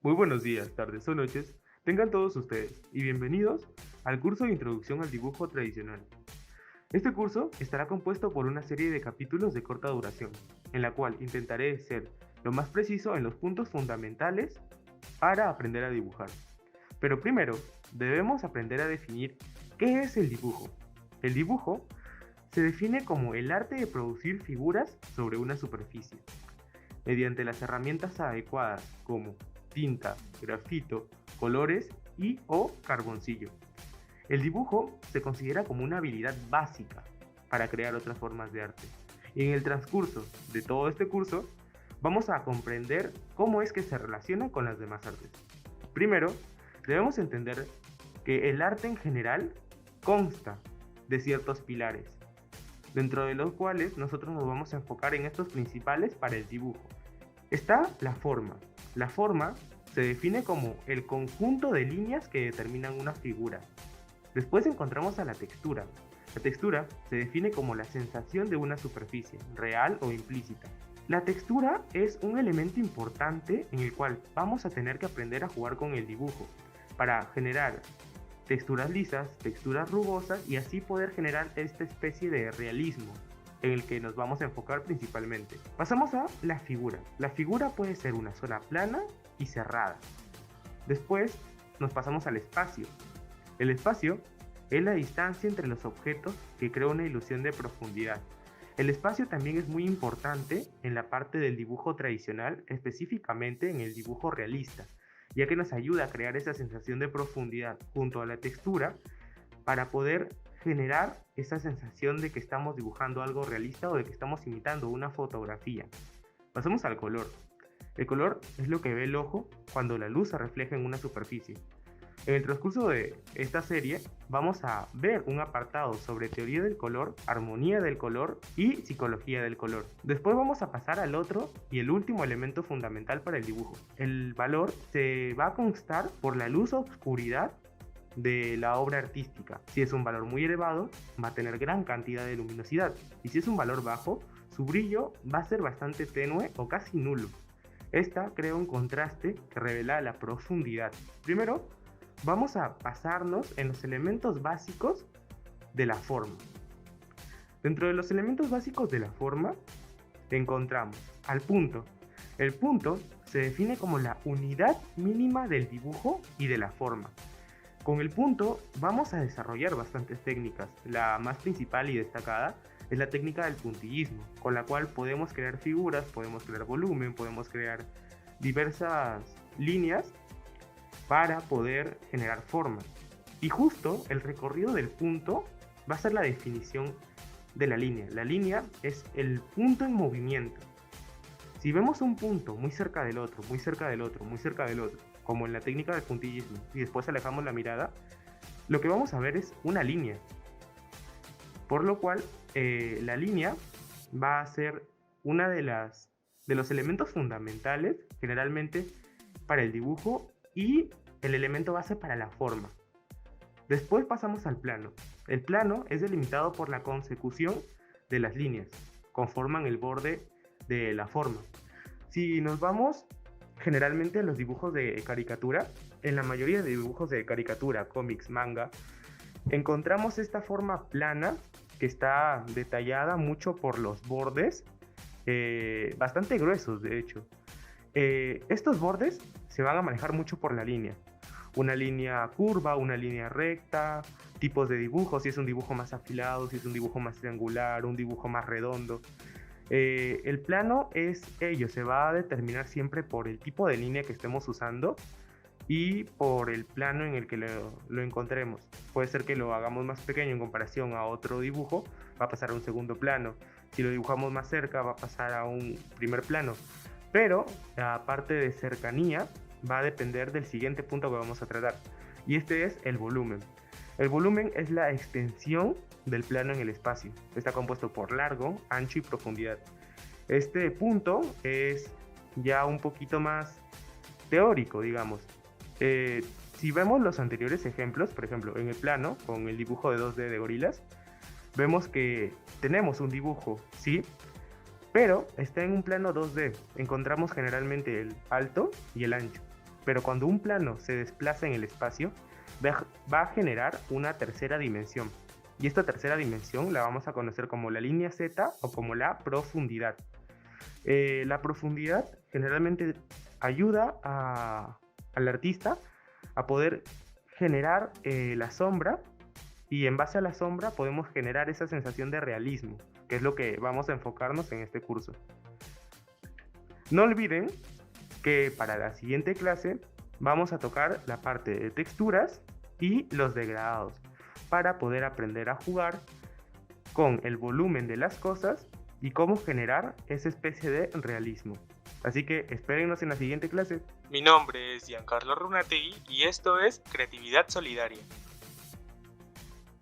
Muy buenos días, tardes o noches, tengan todos ustedes y bienvenidos al curso de Introducción al Dibujo Tradicional. Este curso estará compuesto por una serie de capítulos de corta duración, en la cual intentaré ser lo más preciso en los puntos fundamentales para aprender a dibujar. Pero primero, debemos aprender a definir qué es el dibujo. El dibujo se define como el arte de producir figuras sobre una superficie mediante las herramientas adecuadas como tinta, grafito, colores y o carboncillo. El dibujo se considera como una habilidad básica para crear otras formas de arte. Y en el transcurso de todo este curso vamos a comprender cómo es que se relaciona con las demás artes. Primero, debemos entender que el arte en general consta de ciertos pilares, dentro de los cuales nosotros nos vamos a enfocar en estos principales para el dibujo. Está la forma. La forma se define como el conjunto de líneas que determinan una figura. Después encontramos a la textura. La textura se define como la sensación de una superficie, real o implícita. La textura es un elemento importante en el cual vamos a tener que aprender a jugar con el dibujo para generar texturas lisas, texturas rugosas y así poder generar esta especie de realismo en el que nos vamos a enfocar principalmente. Pasamos a la figura. La figura puede ser una zona plana y cerrada. Después nos pasamos al espacio. El espacio es la distancia entre los objetos que crea una ilusión de profundidad. El espacio también es muy importante en la parte del dibujo tradicional, específicamente en el dibujo realista, ya que nos ayuda a crear esa sensación de profundidad junto a la textura para poder generar esa sensación de que estamos dibujando algo realista o de que estamos imitando una fotografía. Pasamos al color. El color es lo que ve el ojo cuando la luz se refleja en una superficie. En el transcurso de esta serie vamos a ver un apartado sobre teoría del color, armonía del color y psicología del color. Después vamos a pasar al otro y el último elemento fundamental para el dibujo. El valor se va a constar por la luz o oscuridad de la obra artística. Si es un valor muy elevado, va a tener gran cantidad de luminosidad. Y si es un valor bajo, su brillo va a ser bastante tenue o casi nulo. Esta crea un contraste que revela la profundidad. Primero, vamos a pasarnos en los elementos básicos de la forma. Dentro de los elementos básicos de la forma, encontramos al punto. El punto se define como la unidad mínima del dibujo y de la forma. Con el punto vamos a desarrollar bastantes técnicas. La más principal y destacada es la técnica del puntillismo, con la cual podemos crear figuras, podemos crear volumen, podemos crear diversas líneas para poder generar forma. Y justo el recorrido del punto va a ser la definición de la línea. La línea es el punto en movimiento. Si vemos un punto muy cerca del otro, muy cerca del otro, muy cerca del otro, como en la técnica del puntillismo, y después alejamos la mirada, lo que vamos a ver es una línea. Por lo cual, la línea va a ser una de los elementos fundamentales, generalmente, para el dibujo y el elemento base para la forma. Después pasamos al plano. El plano es delimitado por la consecución de las líneas, conforman el borde de la forma. Si nos vamos generalmente a los dibujos de caricatura, en la mayoría de dibujos de caricatura, cómics, manga, encontramos esta forma plana que está detallada mucho por los bordes, bastante gruesos de hecho. Estos bordes se van a manejar mucho por la línea. Una línea curva, una línea recta, tipos de dibujos, si es un dibujo más afilado, si es un dibujo más triangular, un dibujo más redondo. El plano es ello, se va a determinar siempre por el tipo de línea que estemos usando y por el plano en el que lo encontremos. Puede ser que lo hagamos más pequeño en comparación a otro dibujo, va a pasar a un segundo plano. Si lo dibujamos más cerca, va a pasar a un primer plano. Pero la parte de cercanía va a depender del siguiente punto que vamos a tratar. Y este es el volumen. El volumen es la extensión del plano en el espacio. Está compuesto por largo, ancho y profundidad. Este punto es ya un poquito más teórico, digamos. Si vemos los anteriores ejemplos, por ejemplo, en el plano, con el dibujo de 2D de gorilas, vemos que tenemos un dibujo, ¿sí? Pero está en un plano 2D. Encontramos generalmente el alto y el ancho. pero cuando un plano se desplaza en el espacio, va a generar una tercera dimensión. Y esta tercera dimensión la vamos a conocer como la línea Z o como la profundidad. La profundidad generalmente ayuda al artista a poder generar la sombra, y en base a la sombra podemos generar esa sensación de realismo, que es lo que vamos a enfocarnos en este curso. No olviden que para la siguiente clase vamos a tocar la parte de texturas y los degradados para poder aprender a jugar con el volumen de las cosas y cómo generar esa especie de realismo. Así que espérennos en la siguiente clase. Mi nombre es Giancarlo Runategui y esto es Creatividad Solidaria.